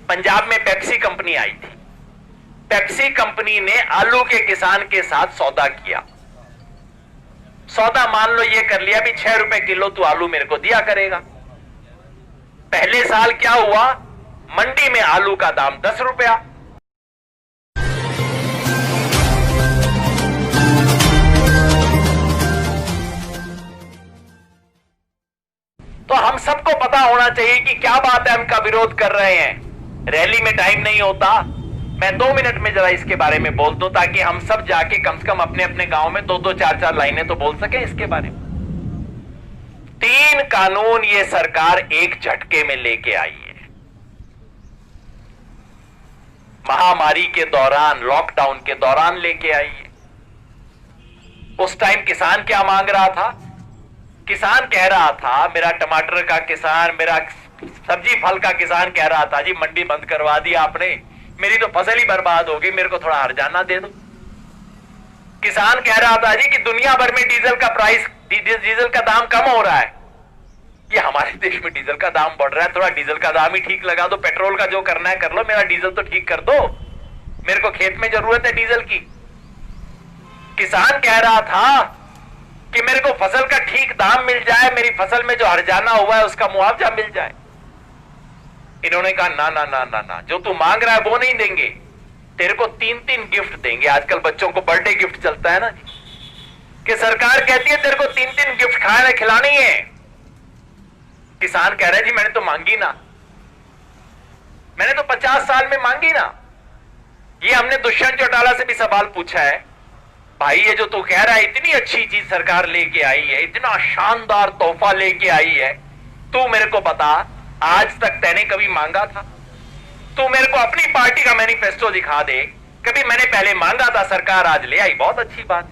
पंजाब में Pepsi company आई थी। Pepsi company ने आलू के किसान के साथ सौदा किया। सौदा मान लो ये कर लिया भी 6 रुपए किलो तू आलू मेरे को दिया करेगा। पहले साल क्या हुआ, मंडी में आलू का दाम 10 रुपया। तो हम सबको पता होना चाहिए कि क्या बात है, हम का विरोध कर रहे हैं। रैली में टाइम नहीं होता, मैं 2 मिनट में जरा इसके बारे में बोल दूं ताकि हम सब जाके कम से कम अपने अपने गांव में 2-2 4-4 लाइनें तो बोल सके इसके बारे में। 3 कानून ये सरकार एक झटके में लेके आई है। महामारी के दौरान, लॉकडाउन के दौरान लेके आई है। उस टाइम किसान क्या मांग रहा था? किसान कह रहा था, मेरा टमाटर का किसान, मेरा सब्जी फल का किसान कह रहा था, जी मंडी बंद करवा दी आपने, मेरी तो फसल ही बर्बाद हो गई, मेरे को थोड़ा हर्जाना दे दो। किसान कह रहा था जी कि दुनिया भर में डीजल का प्राइस, डीजल का दाम कम हो रहा है, ये हमारे देश में डीजल का दाम बढ़ रहा है, थोड़ा डीजल का दाम ही ठीक लगा दो, पेट्रोल का जो करना है कर लो, मेरा डीजल तो ठीक कर दो, मेरे को खेत में जरूरत है डीजल की। किसान कह रहा था कि मेरे को फसल का ठीक दाम मिल जाए, मेरी फसल में जो हर्जाना हुआ है उसका मुआवजा मिल जाए। इन्होंने कहा ना ना ना ना ना, जो तू मांग रहा है वो नहीं देंगे, तेरे को 3-3 गिफ्ट देंगे। आजकल बच्चों को बर्थडे गिफ्ट चलता है ना जी, कि सरकार कहती है तेरे को 3-3 गिफ्ट खाने खिलानी है। किसान कह रहा है जी मैंने तो मांगी ना, मैंने तो 50 साल में मांगी ना। ये हमने दुष्यंत चौटाला से भी सवाल पूछा है, भाई ये जो तू कह रहा है इतनी अच्छी चीज सरकार लेके आई है, इतना शानदार तोहफा लेके आई है, तू मेरे को बता आज तक तैने कभी मांगा था? तू मेरे को अपनी पार्टी का मैनिफेस्टो दिखा दे, कभी मैंने पहले मांगा था सरकार आज ले आई, बहुत अच्छी बात।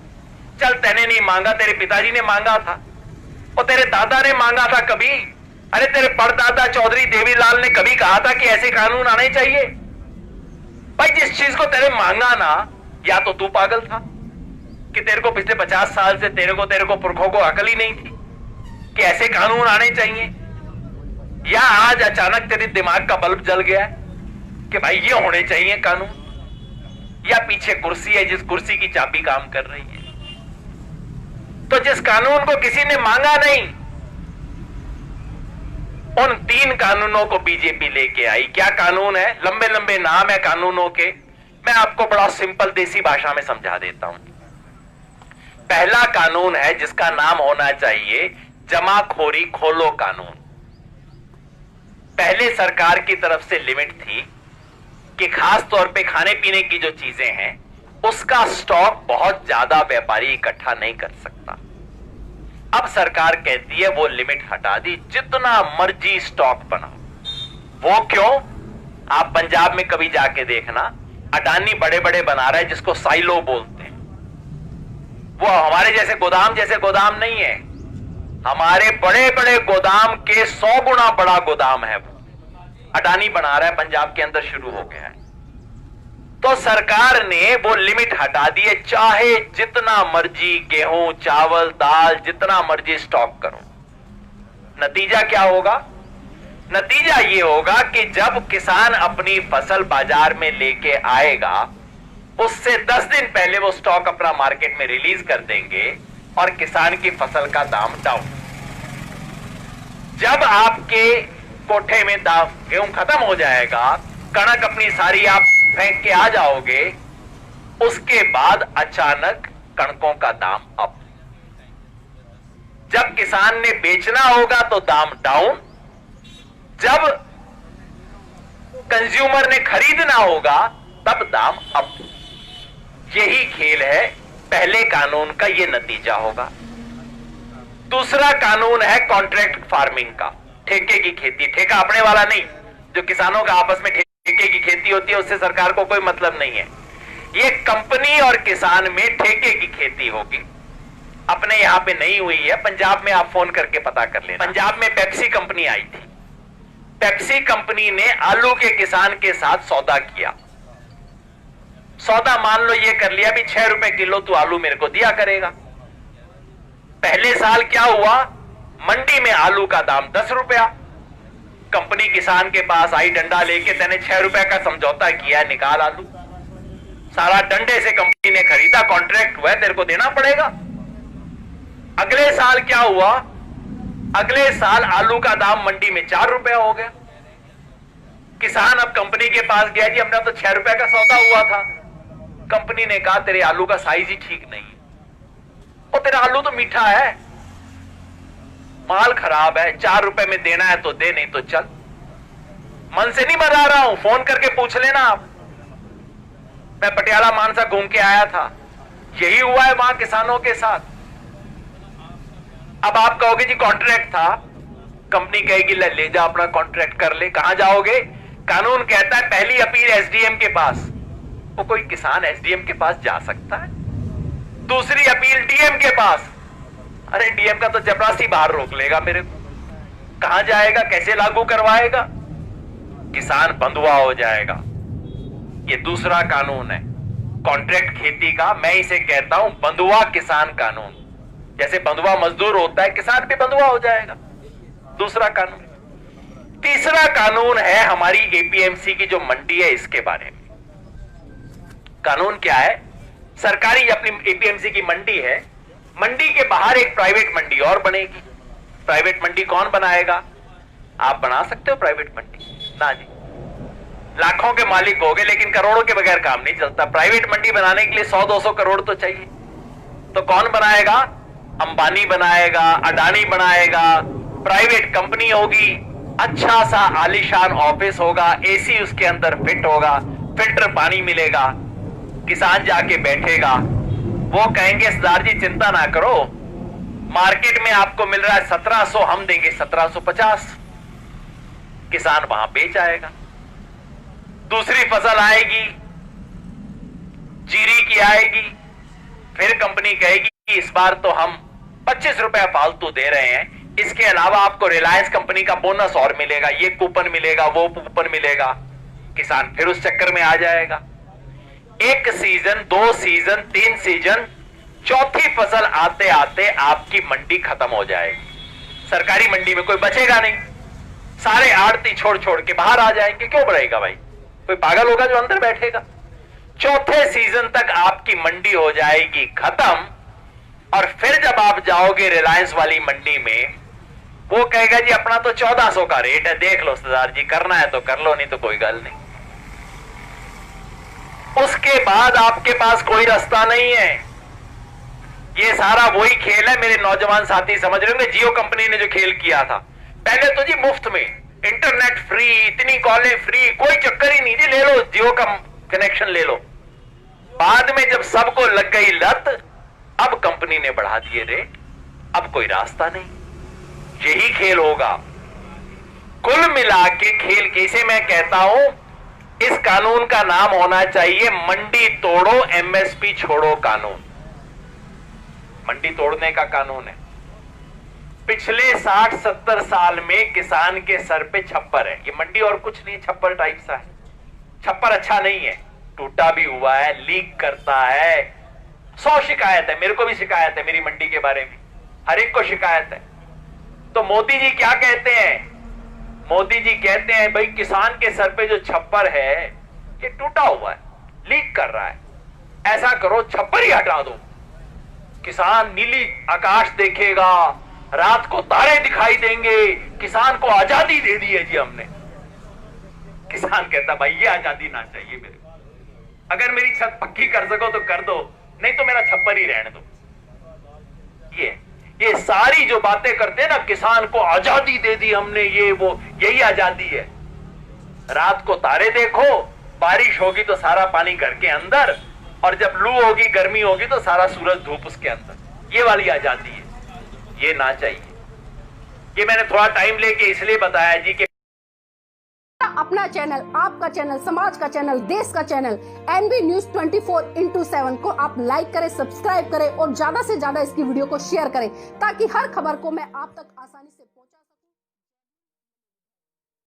चल तैने नहीं मांगा, तेरे पिताजी ने मांगा था और तेरे दादा ने मांगा था कभी? अरे तेरे परदादा चौधरी देवीलाल ने कभी कहा था कि ऐसे कानून आने चाहिए? भाई जिस चीज को तेरे मांगा ना, या तो तू पागल था कि तेरे को पिछले 50 साल से तेरे को पुरखों को अकल ही नहीं थी कि ऐसे कानून आने चाहिए, या आज अचानक तेरे दिमाग का बल्ब जल गया है कि भाई ये होने चाहिए कानून, या पीछे कुर्सी है जिस कुर्सी की चाबी काम कर रही है। तो जिस कानून को किसी ने मांगा नहीं, उन 3 कानूनों को बीजेपी लेके आई। क्या कानून है? लंबे लंबे नाम है कानूनों के, मैं आपको बड़ा सिंपल देसी भाषा में समझा देता हूं। पहला कानून है जिसका नाम होना चाहिए जमाखोरी खोलो कानून। पहले सरकार की तरफ से लिमिट थी कि खास तौर पे खाने पीने की जो चीजें हैं उसका स्टॉक बहुत ज्यादा व्यापारी इकट्ठा नहीं कर सकता। अब सरकार कहती है वो लिमिट हटा दी, जितना मर्जी स्टॉक बनाओ। वो क्यों? आप पंजाब में कभी जाके देखना, अडानी बड़े बड़े बना रहा है जिसको साइलो बोलते हैं। वो हमारे जैसे गोदाम नहीं है, हमारे बड़े बड़े गोदाम के 100 गुना बड़ा गोदाम है वो अडानी बना रहा है, पंजाब के अंदर शुरू हो गया है। तो सरकार ने वो लिमिट हटा दी है, चाहे जितना मर्जी गेहूं चावल दाल जितना मर्जी स्टॉक करो। नतीजा क्या होगा? नतीजा ये होगा कि जब किसान अपनी फसल बाजार में लेके आएगा, उससे 10 दिन पहले वो स्टॉक अपना मार्केट में रिलीज कर देंगे और किसान की फसल का दाम डाउन। जब आपके कोठे में दाम गेहूं खत्म हो जाएगा, कणक अपनी सारी आप फेंक के आ जाओगे, उसके बाद अचानक कणकों का दाम अप। जब किसान ने बेचना होगा तो दाम डाउन, जब कंज्यूमर ने खरीदना होगा तब दाम अप। यही खेल है, पहले कानून का ये नतीजा होगा। दूसरा कानून है कॉन्ट्रैक्ट फार्मिंग का, ठेके की खेती। ठेका अपने वाला नहीं, जो किसानों का आपस में ठेके की खेती होती है उससे सरकार को कोई मतलब नहीं है। ये कंपनी और किसान में ठेके की खेती होगी। अपने यहां पे नहीं हुई है, पंजाब में आप फोन करके पता कर लेना। पंजाब में पेप्सी कंपनी आई थी। पेप्सी कंपनी ने आलू के किसान के साथ सौदा किया। सौदा मान लो ये कर लिया भी 6 रुपए किलो तू आलू मेरे को दिया करेगा। पहले साल क्या हुआ, मंडी में आलू का दाम 10 रुपया। कंपनी किसान के पास आई डंडा लेके, तेने 6 रुपए का समझौता किया, निकाल आलू। सारा डंडे से कंपनी ने खरीदा, कॉन्ट्रैक्ट हुआ, तेरे को देना पड़ेगा। अगले साल क्या हुआ? अगले साल आलू का दाम मंडी में 4 रुपए हो गया। किसान अब कंपनी के पास गया, जी हमने तो 6 रुपए का सौदा हुआ था। कंपनी ने कहा तेरे आलू का साइज ही ठीक नहीं है, और तेरा आलू तो मीठा है, माल खराब है, 4 रुपए में देना है तो दे, नहीं तो चल। मन से नहीं बता रहा हूं, फोन करके पूछ लेना आप। मैं पटियाला मानसा घूम के आया था, यही हुआ है वहां किसानों के साथ। अब आप कहोगे जी कॉन्ट्रैक्ट था, कंपनी कहेगी ले जा अपना कॉन्ट्रैक्ट कर ले। कहां जाओगे? कानून कहता है पहली अपील एसडीएम के पास। वो कोई किसान एसडीएम के पास जा सकता है? दूसरी अपील डीएम के पास। अरे डीएम का तो चपरासी बाहर रोक लेगा मेरे को। कहां जाएगा? कैसे लागू करवाएगा? किसान बंधुआ हो जाएगा। ये दूसरा कानून है कॉन्ट्रैक्ट खेती का। मैं इसे कहता हूं बंधुआ किसान कानून। जैसे बंधुआ मजदूर होता है, किसान भी बंधुआ हो जाएगा। दूसरा कानून। तीसरा कानून है हमारी एपीएमसी की जो मंडी है, इसके बारे में। कानून क्या है? सरकारी अपनी एपीएमसी की मंडी है, मंडी के बाहर एक प्राइवेट मंडी और बनेगी। प्राइवेट मंडी कौन बनाएगा? आप बना सकते हो प्राइवेट मंडी? ना जी, लाखों के मालिक हो गए, लेकिन करोड़ों के बगैर काम नहीं चलता। प्राइवेट मंडी बनाने के लिए 100-200 करोड़ तो चाहिए। तो कौन बनाएगा? अंबानी बनाएगा, अडानी बनाएगा। प्राइवेट कंपनी होगी, अच्छा सा आलीशान ऑफिस होगा, एसी उसके अंदर फिट होगा, फिल्टर पानी मिलेगा। किसान जाके बैठेगा, वो कहेंगे सरदार जी चिंता ना करो, मार्केट में आपको मिल रहा है 1700, हम देंगे 1750। किसान वहां बेच आएगा। दूसरी फसल आएगी, जीरी की आएगी, फिर कंपनी कहेगी इस बार तो हम 25 रुपए फालतू दे रहे हैं, इसके अलावा आपको रिलायंस कंपनी का बोनस और मिलेगा, ये कूपन मिलेगा, वो कूपन मिलेगा। किसान फिर उस चक्कर में आ जाएगा। 1 सीजन, 2 सीजन, 3 सीजन, चौथी फसल आते आते आपकी मंडी खत्म हो जाएगी। सरकारी मंडी में कोई बचेगा नहीं, सारे आड़ती छोड़ छोड़ के बाहर आ जाएंगे। क्यों बढ़ेगा भाई? कोई पागल होगा जो अंदर बैठेगा? चौथे सीजन तक आपकी मंडी हो जाएगी खत्म, और फिर जब आप जाओगे रिलायंस वाली मंडी में, वो कहेगा जी अपना तो 1400 का रेट है, देख लो सरदार जी, करना है तो कर लो, नहीं तो कोई गल नहीं। उसके बाद आपके पास कोई रास्ता नहीं है। ये सारा वही खेल है, मेरे नौजवान साथी समझ रहे होंगे, जियो कंपनी ने जो खेल किया था। पहले तो जी मुफ्त में इंटरनेट फ्री, इतनी कॉलें फ्री, कोई चक्कर ही नहीं जी, ले लो जियो का कनेक्शन ले लो। बाद में जब सबको लग गई लत, अब कंपनी ने बढ़ा दिए रेट, अब कोई रास्ता नहीं। यही खेल होगा। कुल मिला के खेल कैसे मैं कहता हूं, इस कानून का नाम होना चाहिए मंडी तोड़ो एमएसपी छोड़ो कानून। मंडी तोड़ने का कानून है। पिछले 60-70 साल में किसान के सर पे छप्पर है। ये मंडी और कुछ नहीं, छप्पर टाइप सा है। छप्पर अच्छा नहीं है, टूटा भी हुआ है, लीक करता है। 100 शिकायत है, मेरे को भी शिकायत है मेरी मंडी के बारे में, हर एक को शिकायत है। तो मोदी जी क्या कहते हैं? मोदी जी कहते हैं भाई किसान के सर पे जो छप्पर है ये टूटा हुआ है, लीक कर रहा है, ऐसा करो छप्पर ही हटा दो। किसान नीली आकाश देखेगा, रात को तारे दिखाई देंगे, किसान को आजादी दे दी है जी हमने। किसान कहता भाई ये आजादी ना चाहिए मेरे को, अगर मेरी छत पक्की कर सको तो कर दो, नहीं तो मेरा छप्पर ही रहने दो। ये सारी जो बातें करते हैं ना, किसान को आजादी दे दी हमने, ये वो, यही आजादी है। रात को तारे देखो, बारिश होगी तो सारा पानी घर के अंदर, और जब लू होगी, गर्मी होगी तो सारा सूरज धूप उसके अंदर। ये वाली आजादी है, ये ना चाहिए। ये मैंने थोड़ा टाइम लेके इसलिए बताया जी कि अपना चैनल, आपका चैनल, समाज का चैनल, देश का चैनल एनबी न्यूज 24/7 को आप लाइक करें, सब्सक्राइब करें और ज्यादा से ज्यादा इसकी वीडियो को शेयर करें, ताकि हर खबर को मैं आप तक आसानी से पहुंचा